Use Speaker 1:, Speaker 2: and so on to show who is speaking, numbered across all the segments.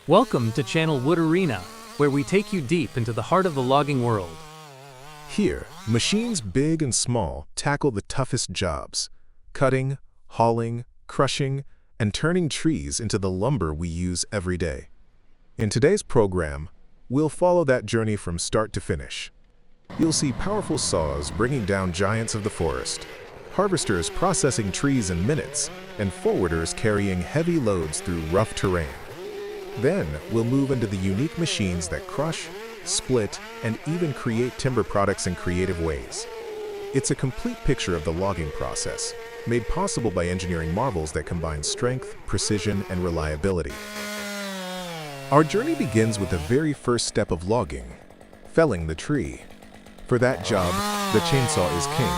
Speaker 1: Welcome to Channel Wood Arena, where we take you deep into the heart of the logging world.
Speaker 2: Here, machines big and small tackle the toughest jobs: cutting, hauling, crushing, and turning trees into the lumber we use every day. In today's program, we'll follow that journey from start to finish. You'll see powerful saws bringing down giants of the forest, harvesters processing trees in minutes, and forwarders carrying heavy loads through rough terrain. Then, we'll move into the unique machines that crush, split, and even create timber products in creative ways. It's a complete picture of the logging process, made possible by engineering marvels that combine strength, precision, and reliability. Our journey begins with the very first step of logging: felling the tree. For that job, the chainsaw is king.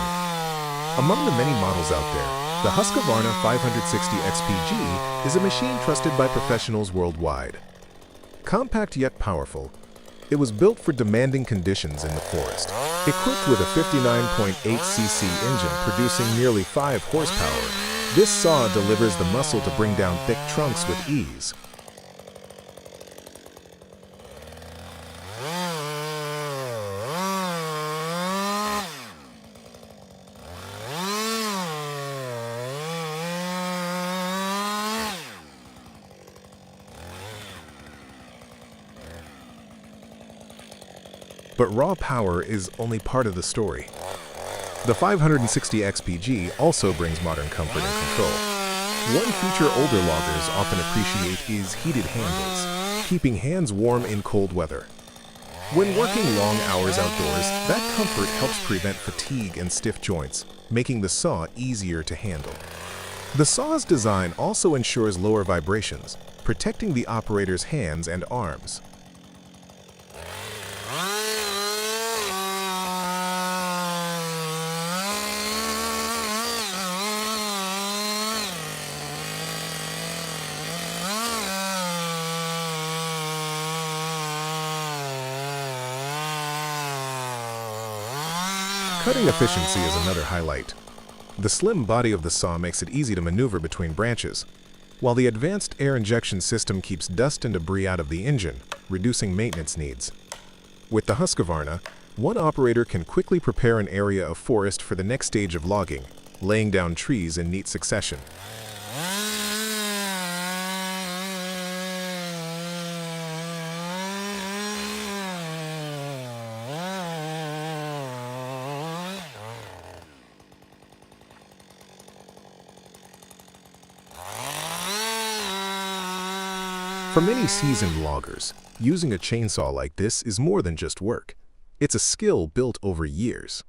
Speaker 2: Among the many models out there, the Husqvarna 560 XPG is a machine trusted by professionals worldwide. Compact yet powerful, it was built for demanding conditions in the forest. Equipped with a 59.8cc engine producing nearly 5 horsepower, this saw delivers the muscle to bring down thick trunks with ease. But raw power is only part of the story. The 560 XPG also brings modern comfort and control. One feature older loggers often appreciate is heated handles, keeping hands warm in cold weather. When working long hours outdoors, that comfort helps prevent fatigue and stiff joints, making the saw easier to handle. The saw's design also ensures lower vibrations, protecting the operator's hands and arms. Cutting efficiency is another highlight. The slim body of the saw makes it easy to maneuver between branches, while the advanced air injection system keeps dust and debris out of the engine, reducing maintenance needs. With the Husqvarna, one operator can quickly prepare an area of forest for the next stage of logging, laying down trees in neat succession. For many seasoned loggers, using a chainsaw like this is more than just work. It's a skill built over years.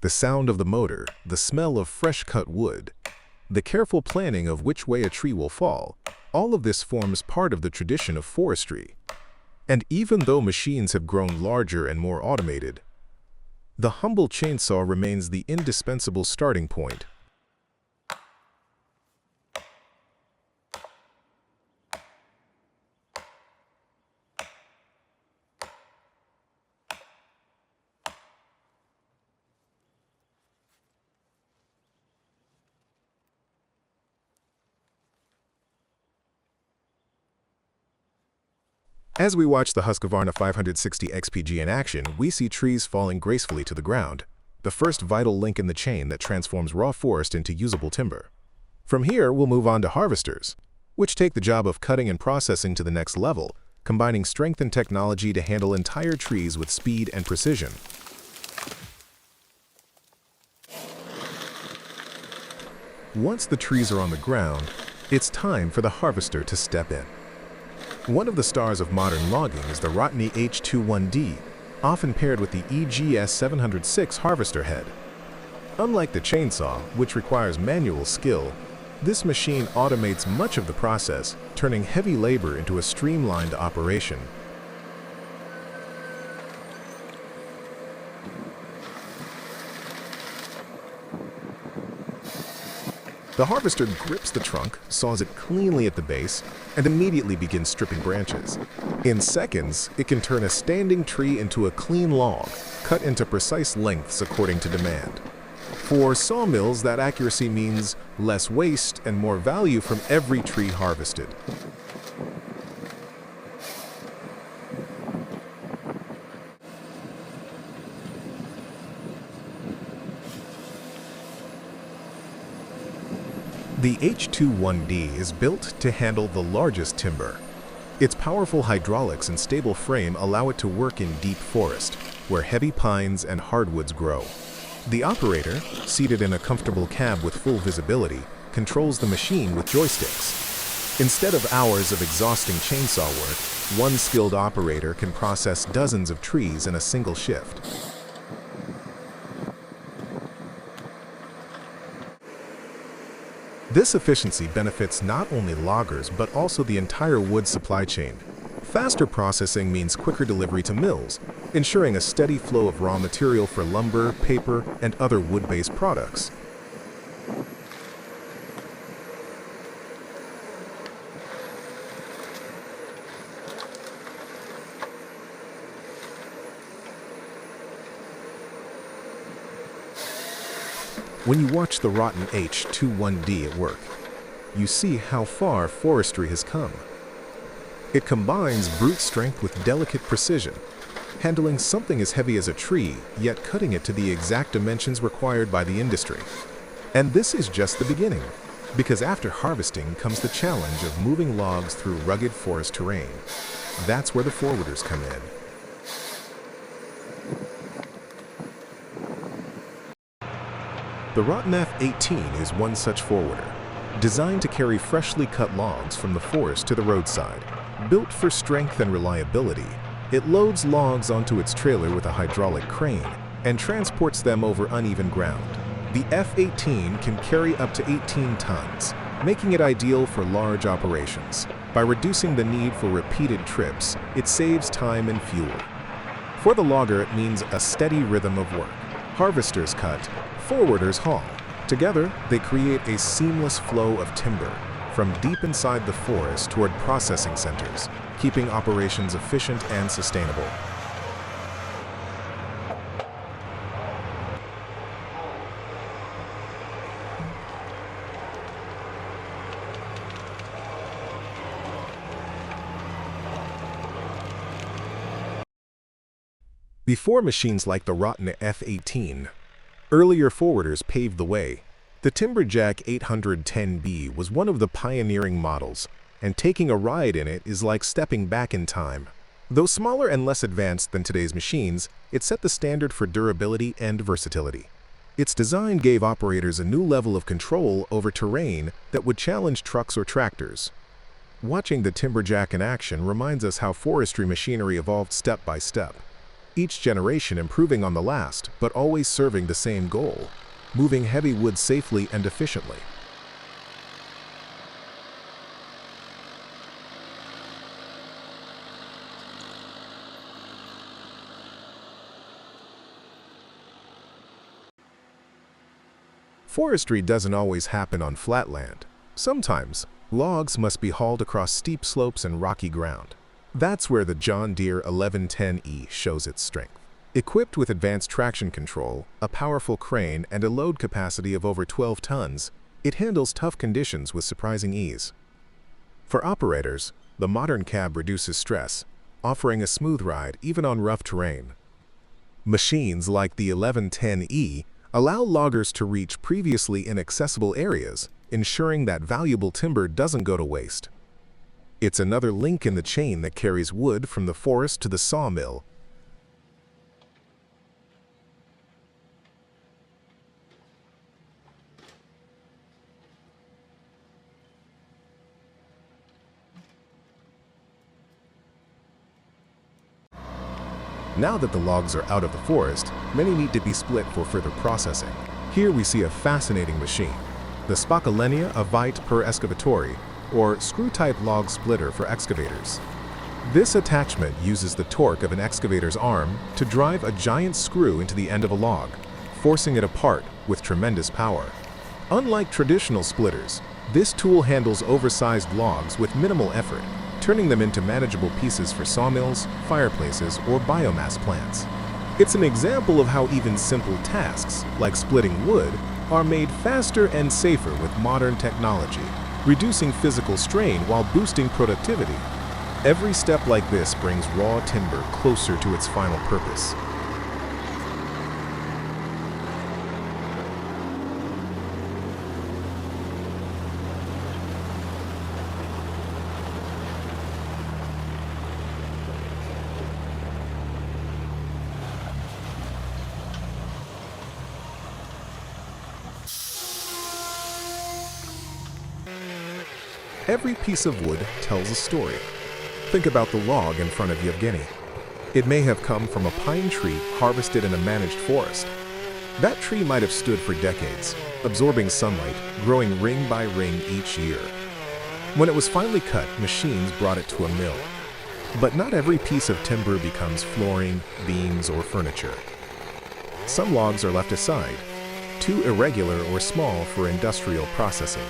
Speaker 2: The sound of the motor, the smell of fresh-cut wood, the careful planning of which way a tree will fall, all of this forms part of the tradition of forestry. And even though machines have grown larger and more automated, the humble chainsaw remains the indispensable starting point. As we watch the Husqvarna 560 XPG in action, we see trees falling gracefully to the ground, the first vital link in the chain that transforms raw forest into usable timber. From here, we'll move on to harvesters, which take the job of cutting and processing to the next level, combining strength and technology to handle entire trees with speed and precision. Once the trees are on the ground, it's time for the harvester to step in. One of the stars of modern logging is the Rotney H21D, often paired with the EGS 706 harvester head. Unlike the chainsaw, which requires manual skill, this machine automates much of the process, turning heavy labor into a streamlined operation. The harvester grips the trunk, saws it cleanly at the base, and immediately begins stripping branches. In seconds, it can turn a standing tree into a clean log, cut into precise lengths according to demand. For sawmills, that accuracy means less waste and more value from every tree harvested. The H21D is built to handle the largest timber. Its powerful hydraulics and stable frame allow it to work in deep forest, where heavy pines and hardwoods grow. The operator, seated in a comfortable cab with full visibility, controls the machine with joysticks. Instead of hours of exhausting chainsaw work, one skilled operator can process dozens of trees in a single shift. This efficiency benefits not only loggers but also the entire wood supply chain. Faster processing means quicker delivery to mills, ensuring a steady flow of raw material for lumber, paper, and other wood-based products. When you watch the rotten H21D at work, you see how far forestry has come. It combines brute strength with delicate precision, handling something as heavy as a tree, yet cutting it to the exact dimensions required by the industry. And this is just the beginning, because after harvesting comes the challenge of moving logs through rugged forest terrain. That's where the forwarders come in. The Rotten F-18 is one such forwarder, designed to carry freshly cut logs from the forest to the roadside. Built for strength and reliability, it loads logs onto its trailer with a hydraulic crane and transports them over uneven ground. The F-18 can carry up to 18 tons, making it ideal for large operations. By reducing the need for repeated trips, it saves time and fuel. For the logger, it means a steady rhythm of work. Harvesters cut, forwarders haul. Together, they create a seamless flow of timber from deep inside the forest toward processing centers, keeping operations efficient and sustainable. Before machines like the rotten F-18, earlier forwarders paved the way. The Timberjack 810B was one of the pioneering models, and taking a ride in it is like stepping back in time. Though smaller and less advanced than today's machines, it set the standard for durability and versatility. Its design gave operators a new level of control over terrain that would challenge trucks or tractors. Watching the Timberjack in action reminds us how forestry machinery evolved step by step. Each generation improving on the last, but always serving the same goal: moving heavy wood safely and efficiently. Forestry doesn't always happen on flat land. Sometimes, logs must be hauled across steep slopes and rocky ground. That's where the John Deere 1110E shows its strength. Equipped with advanced traction control, a powerful crane, and a load capacity of over 12 tons, it handles tough conditions with surprising ease. For operators, the modern cab reduces stress, offering a smooth ride even on rough terrain. Machines like the 1110E allow loggers to reach previously inaccessible areas, ensuring that valuable timber doesn't go to waste. It's another link in the chain that carries wood from the forest to the sawmill. Now that the logs are out of the forest, many need to be split for further processing. Here we see a fascinating machine, the Spacalenia Avite per Excavatori, or screw-type log splitter for excavators. This attachment uses the torque of an excavator's arm to drive a giant screw into the end of a log, forcing it apart with tremendous power. Unlike traditional splitters, this tool handles oversized logs with minimal effort, turning them into manageable pieces for sawmills, fireplaces, or biomass plants. It's an example of how even simple tasks, like splitting wood, are made faster and safer with modern technology, reducing physical strain while boosting productivity. Every step like this brings raw timber closer to its final purpose. Every piece of wood tells a story. Think about the log in front of Yevgeny. It may have come from a pine tree harvested in a managed forest. That tree might have stood for decades, absorbing sunlight, growing ring by ring each year. When it was finally cut, machines brought it to a mill. But not every piece of timber becomes flooring, beams, or furniture. Some logs are left aside, too irregular or small for industrial processing.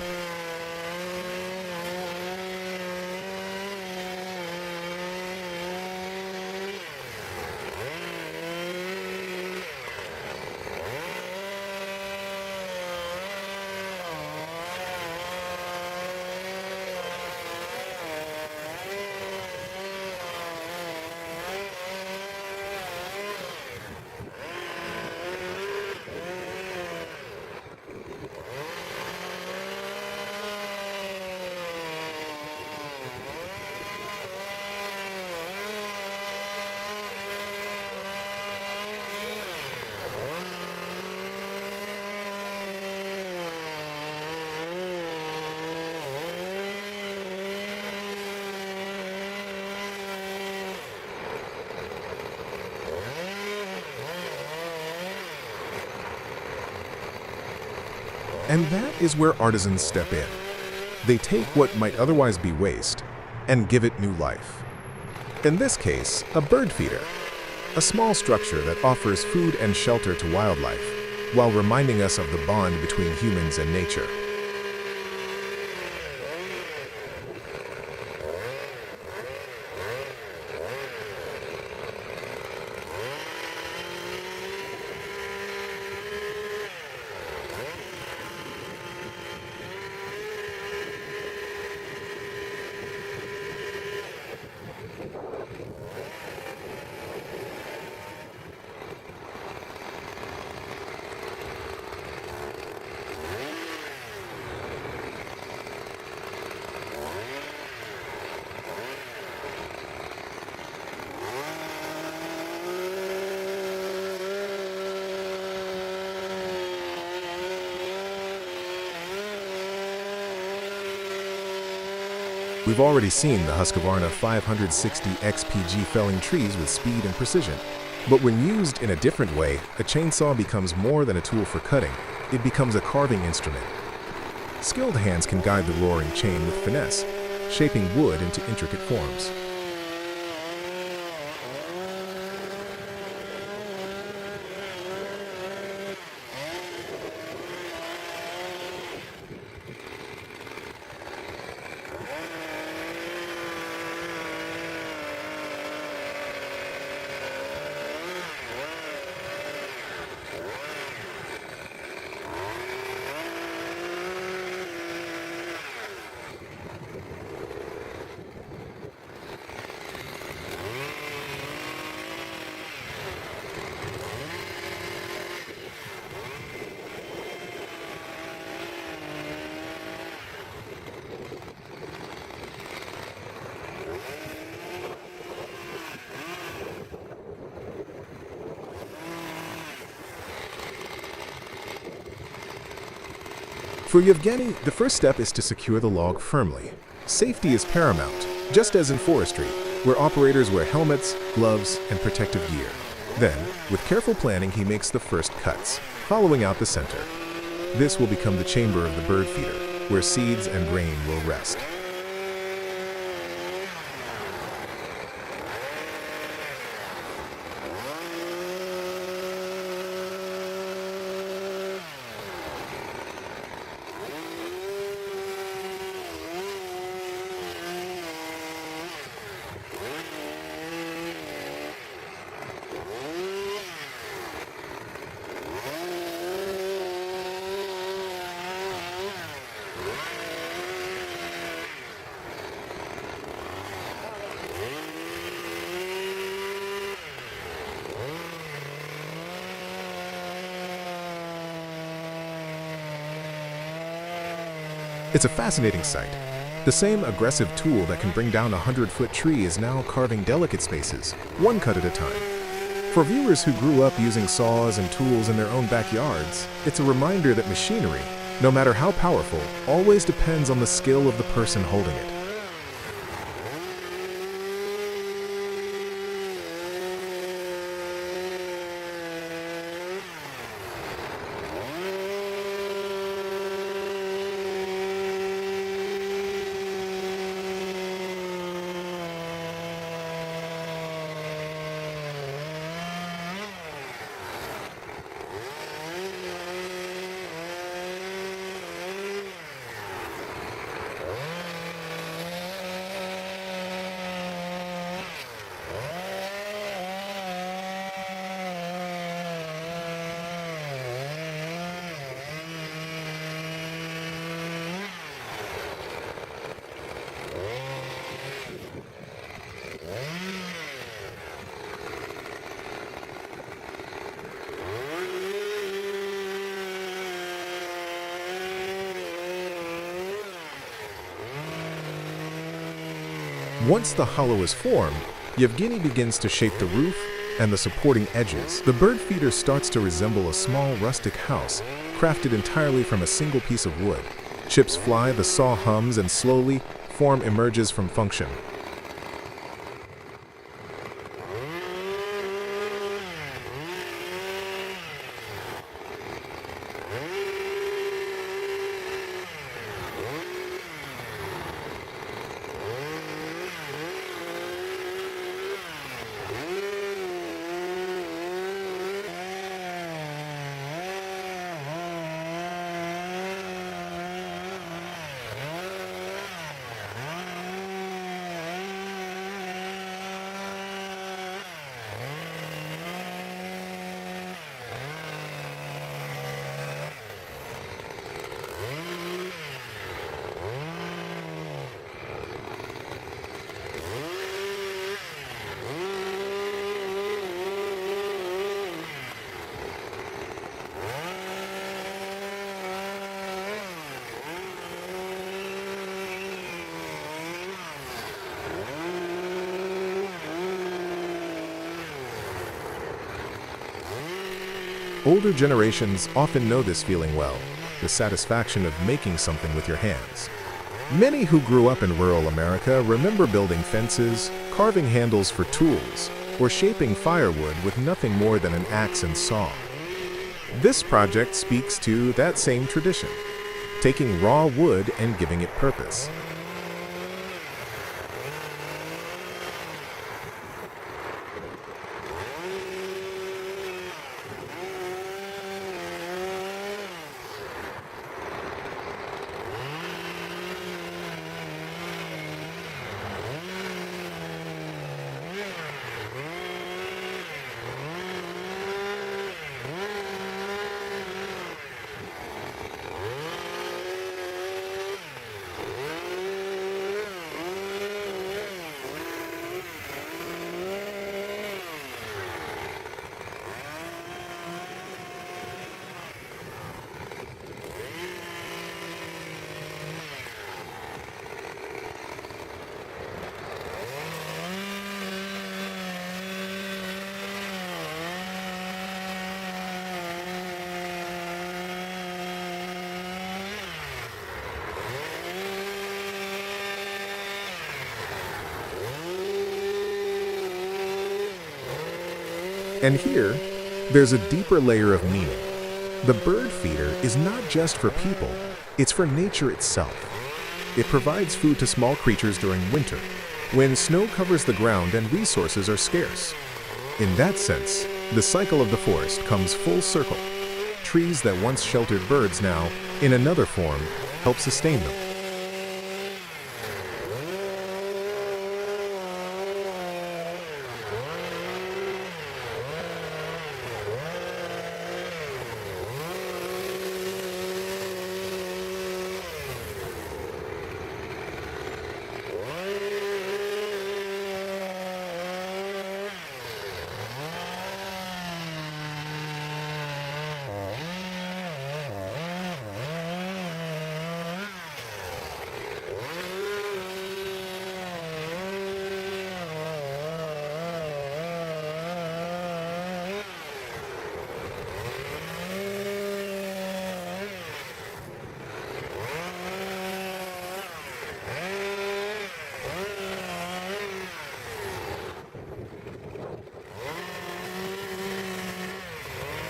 Speaker 2: And that is where artisans step in. They take what might otherwise be waste and give it new life. In this case, a bird feeder, a small structure that offers food and shelter to wildlife while reminding us of the bond between humans and nature. We've already seen the Husqvarna 560 XPG felling trees with speed and precision. But when used in a different way, a chainsaw becomes more than a tool for cutting. It becomes a carving instrument. Skilled hands can guide the roaring chain with finesse, shaping wood into intricate forms. For Yevgeny, the first step is to secure the log firmly. Safety is paramount, just as in forestry, where operators wear helmets, gloves, and protective gear. Then, with careful planning, he makes the first cuts, hollowing out the center. This will become the chamber of the bird feeder, where seeds and grain will rest. It's a fascinating sight. The same aggressive tool that can bring down a 100-foot tree is now carving delicate spaces, one cut at a time. For viewers who grew up using saws and tools in their own backyards, it's a reminder that machinery, no matter how powerful, always depends on the skill of the person holding it. Once the hollow is formed, Yevgeny begins to shape the roof and the supporting edges. The bird feeder starts to resemble a small rustic house, crafted entirely from a single piece of wood. Chips fly, the saw hums, and slowly, form emerges from function. Older generations often know this feeling well, the satisfaction of making something with your hands. Many who grew up in rural America remember building fences, carving handles for tools, or shaping firewood with nothing more than an axe and saw. This project speaks to that same tradition, taking raw wood and giving it purpose. And here, there's a deeper layer of meaning. The bird feeder is not just for people, it's for nature itself. It provides food to small creatures during winter, when snow covers the ground and resources are scarce. In that sense, the cycle of the forest comes full circle. Trees that once sheltered birds now, in another form, help sustain them.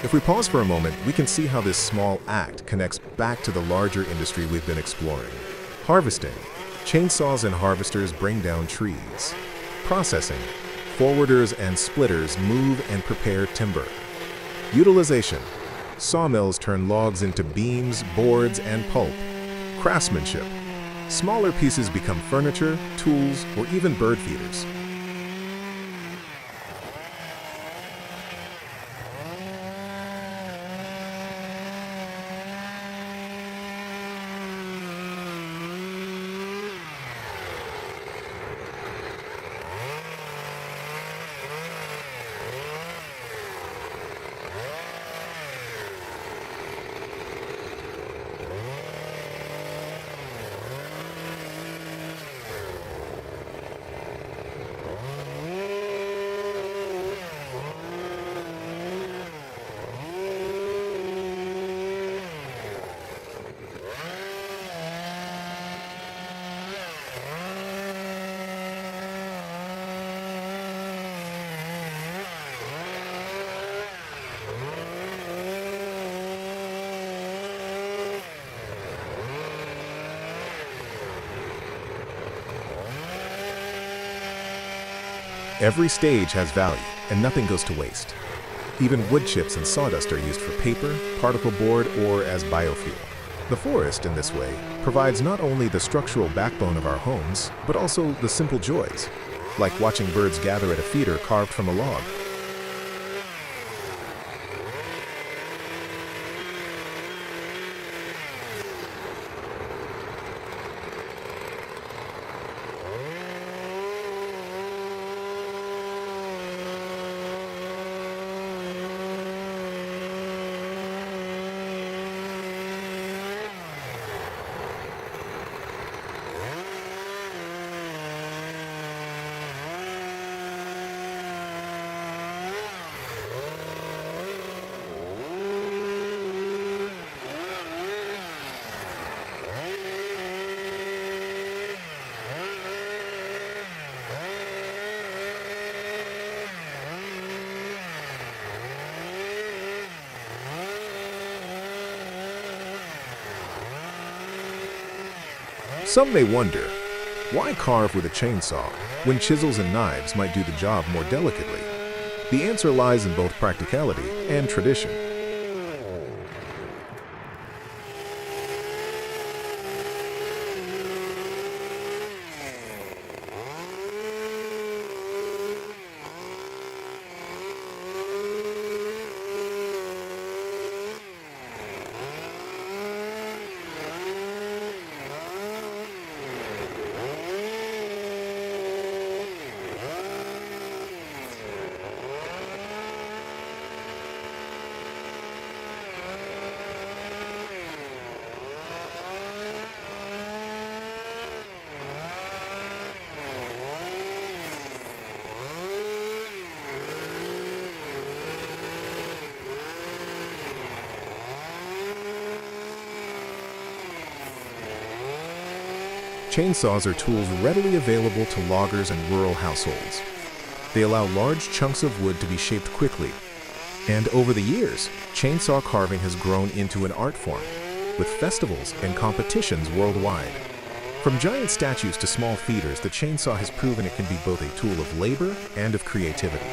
Speaker 2: If we pause for a moment, we can see how this small act connects back to the larger industry we've been exploring. Harvesting. Chainsaws and harvesters bring down trees. Processing. Forwarders and splitters move and prepare timber. Utilization. Sawmills turn logs into beams, boards, and pulp. Craftsmanship. Smaller pieces become furniture, tools, or even bird feeders. Every stage has value, and nothing goes to waste. Even wood chips and sawdust are used for paper, particle board, or as biofuel. The forest, in this way, provides not only the structural backbone of our homes, but also the simple joys, like watching birds gather at a feeder carved from a log. Some may wonder, why carve with a chainsaw when chisels and knives might do the job more delicately? The answer lies in both practicality and tradition. Chainsaws are tools readily available to loggers and rural households. They allow large chunks of wood to be shaped quickly. And over the years, chainsaw carving has grown into an art form, with festivals and competitions worldwide. From giant statues to small feeders, the chainsaw has proven it can be both a tool of labor and of creativity.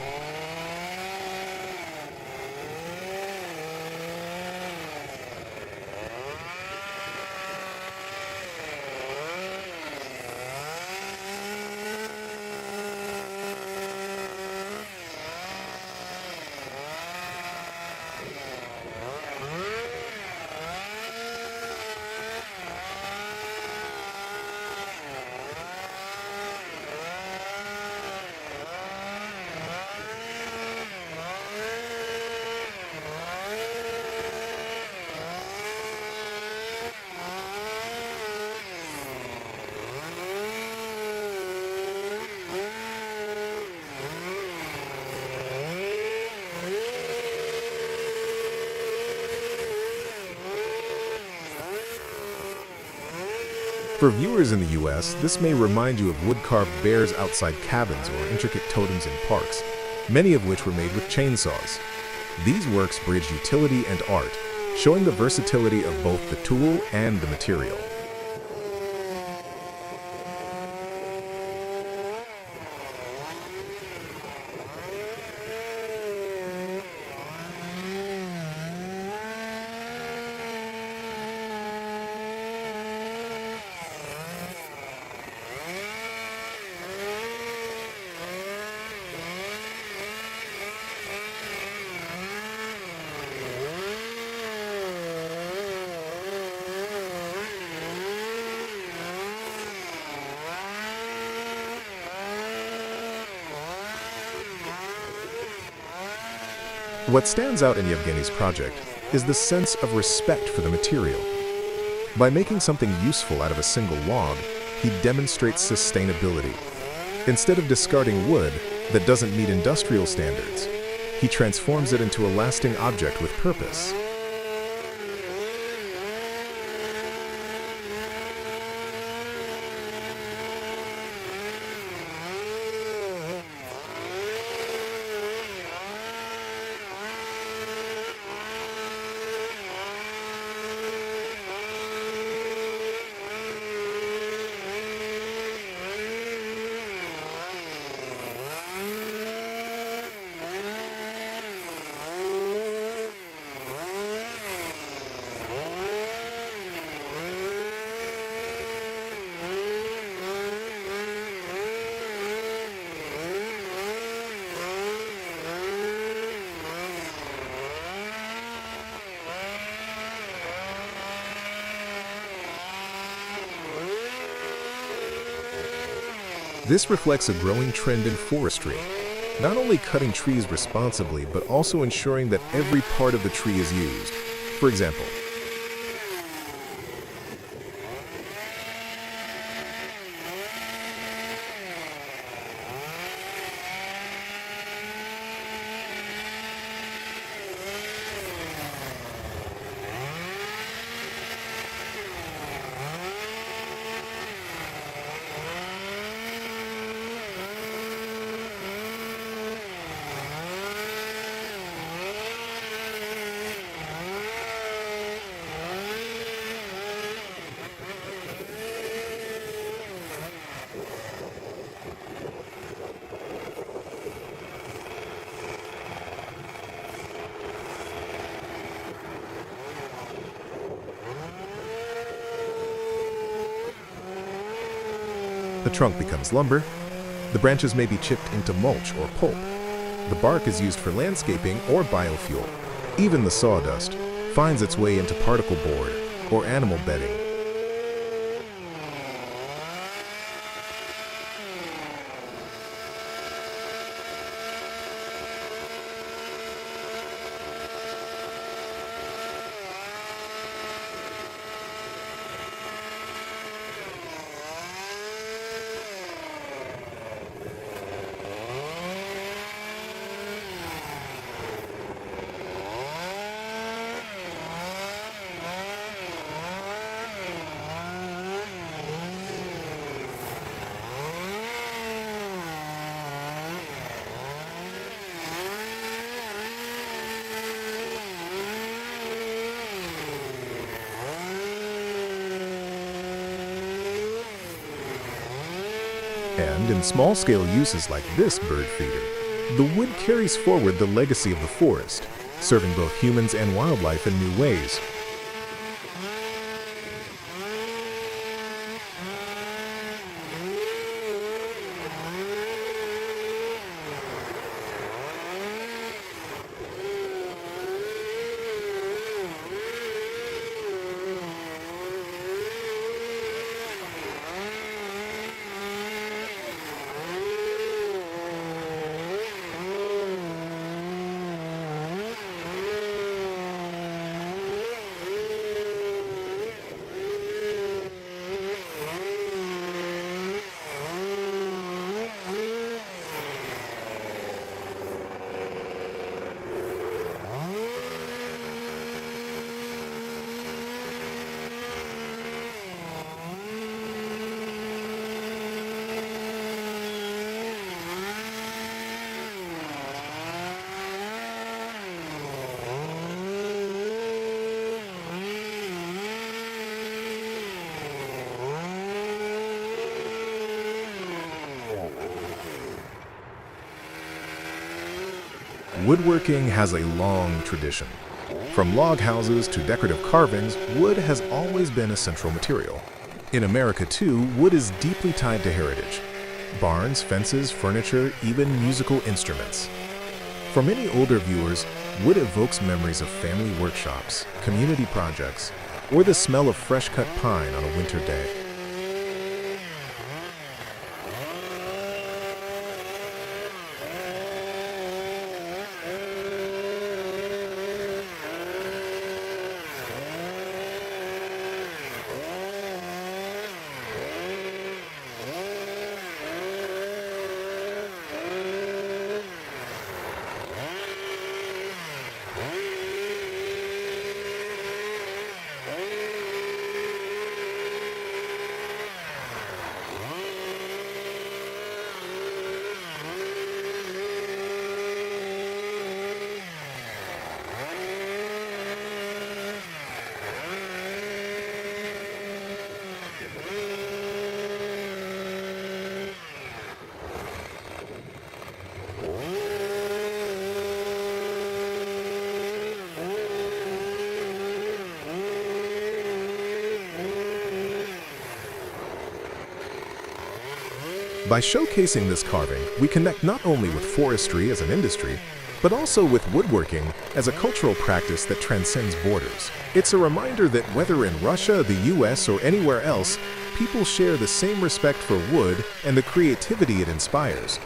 Speaker 2: For viewers in the US, this may remind you of wood-carved bears outside cabins or intricate totems in parks, many of which were made with chainsaws. These works bridge utility and art, showing the versatility of both the tool and the material. What stands out in Yevgeny's project is the sense of respect for the material. By making something useful out of a single log, he demonstrates sustainability. Instead of discarding wood that doesn't meet industrial standards, he transforms it into a lasting object with purpose. This reflects a growing trend in forestry, not only cutting trees responsibly, but also ensuring that every part of the tree is used. For example, the trunk becomes lumber, the branches may be chipped into mulch or pulp, the bark is used for landscaping or biofuel. Even the sawdust finds its way into particle board or animal bedding. And in small-scale uses like this bird feeder, the wood carries forward the legacy of the forest, serving both humans and wildlife in new ways. Woodworking has a long tradition. From log houses to decorative carvings, wood has always been a central material. In America, too, wood is deeply tied to heritage. Barns, fences, furniture, even musical instruments. For many older viewers, wood evokes memories of family workshops, community projects, or the smell of fresh-cut pine on a winter day. By showcasing this carving, we connect not only with forestry as an industry, but also with woodworking as a cultural practice that transcends borders. It's a reminder that whether in Russia, the US, or anywhere else, people share the same respect for wood and the creativity it inspires.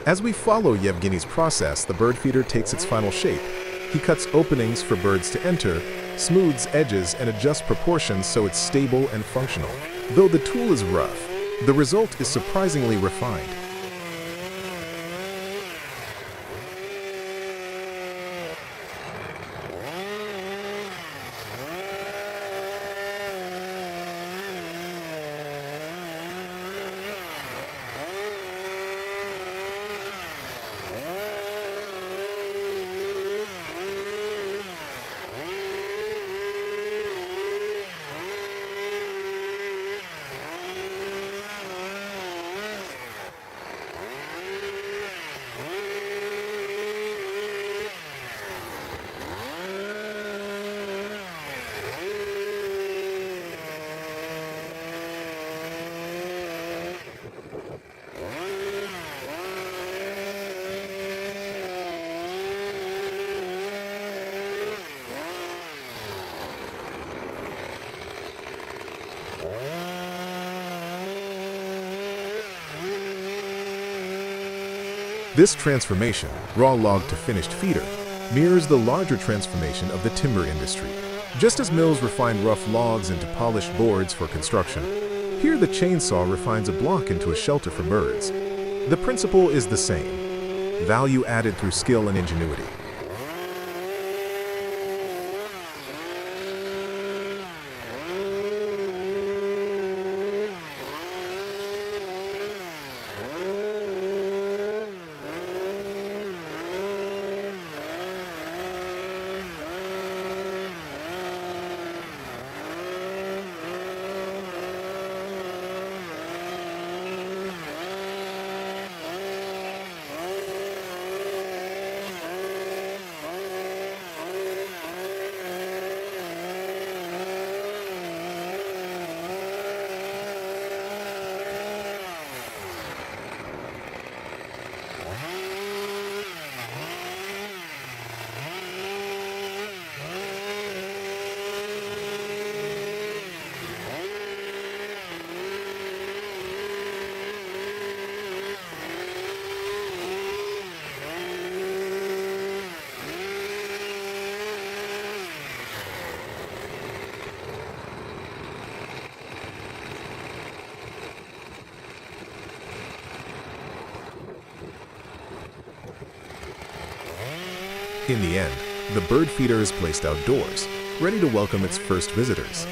Speaker 2: As we follow Yevgeny's process, the bird feeder takes its final shape. He cuts openings for birds to enter, smooths edges, and adjusts proportions so it's stable and functional. Though the tool is rough, the result is surprisingly refined. This transformation, raw log to finished feeder, mirrors the larger transformation of the timber industry. Just as mills refine rough logs into polished boards for construction, here the chainsaw refines a block into a shelter for birds. The principle is the same, value added through skill and ingenuity. In the end, the bird feeder is placed outdoors, ready to welcome its first visitors.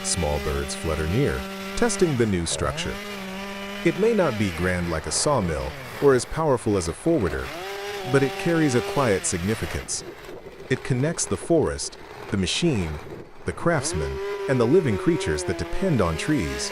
Speaker 2: Small birds flutter near, testing the new structure. It may not be grand like a sawmill or as powerful as a forwarder, but it carries a quiet significance. It connects the forest, the machine, the craftsman, and the living creatures that depend on trees.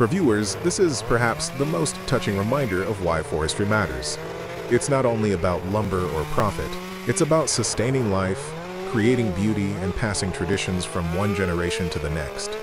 Speaker 2: For viewers, this is perhaps the most touching reminder of why forestry matters. It's not only about lumber or profit, it's about sustaining life, creating beauty, and passing traditions from one generation to the next.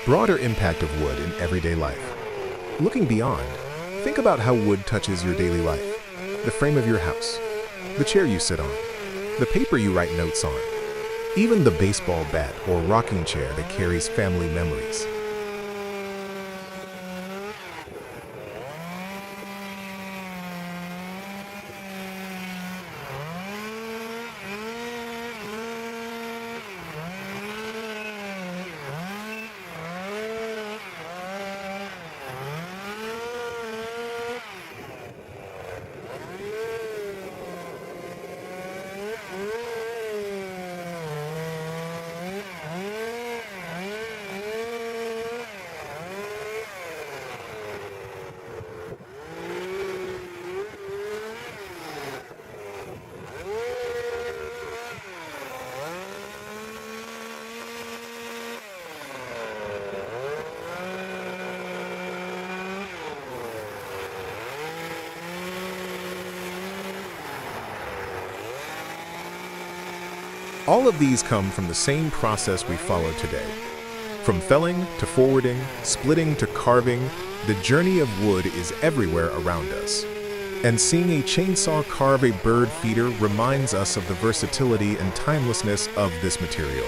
Speaker 2: Broader impact of wood in everyday life. Looking beyond, think about how wood touches your daily life. The frame of your house, the chair you sit on, the paper you write notes on, even the baseball bat or rocking chair that carries family memories. All of these come from the same process we follow today. From felling to forwarding, splitting to carving, the journey of wood is everywhere around us. And seeing a chainsaw carve a bird feeder reminds us of the versatility and timelessness of this material.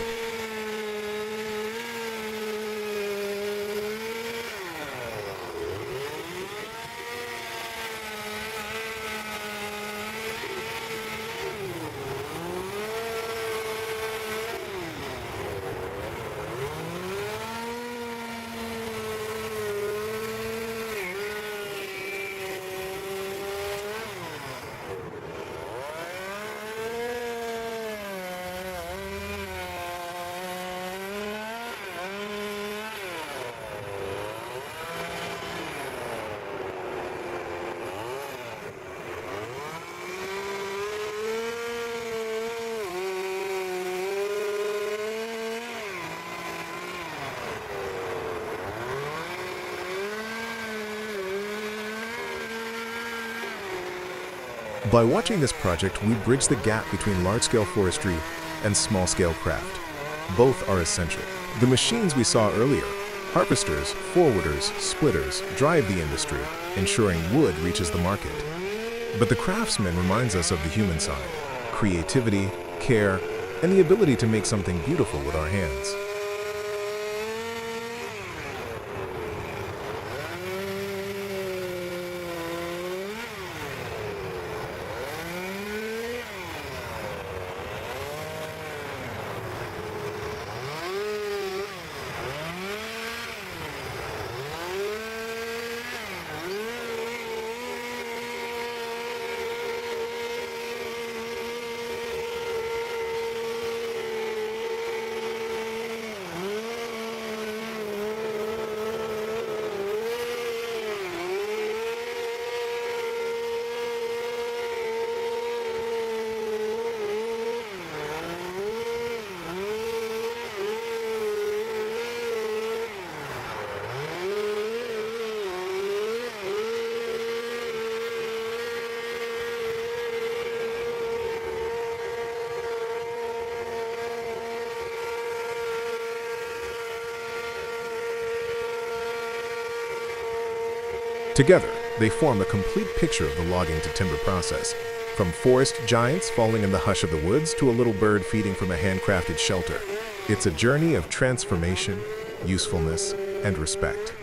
Speaker 2: By watching this project, we bridge the gap between large-scale forestry and small-scale craft. Both are essential. The machines we saw earlier, Harvesters, forwarders, splitters drive the industry, ensuring wood reaches the market. But the craftsman reminds us of the human side: creativity, care, and the ability to make something beautiful with our hands. Together, they form a complete picture of the logging to timber process, from forest giants falling in the hush of the woods to a little bird feeding from a handcrafted shelter. It's a journey of transformation, usefulness, and respect.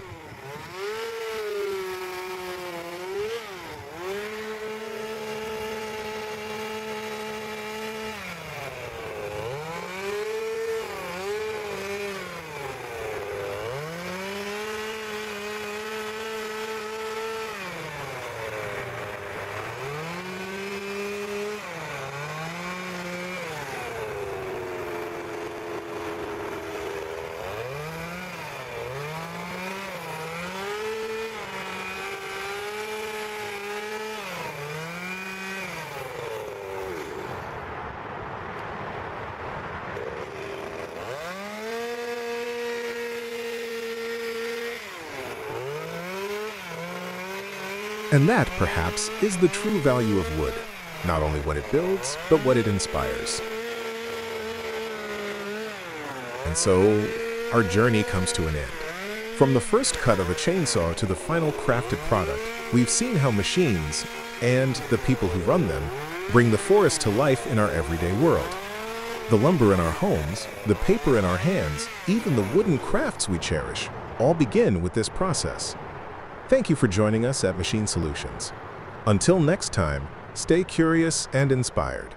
Speaker 2: And that, perhaps, is the true value of wood, not only what it builds, but what it inspires. And so, our journey comes to an end. From the first cut of a chainsaw to the final crafted product, we've seen how machines, and the people who run them, bring the forest to life in our everyday world. The lumber in our homes, the paper in our hands, even the wooden crafts we cherish, all begin with this process. Thank you for joining us at Machine Solutions. Until next time, stay curious and inspired.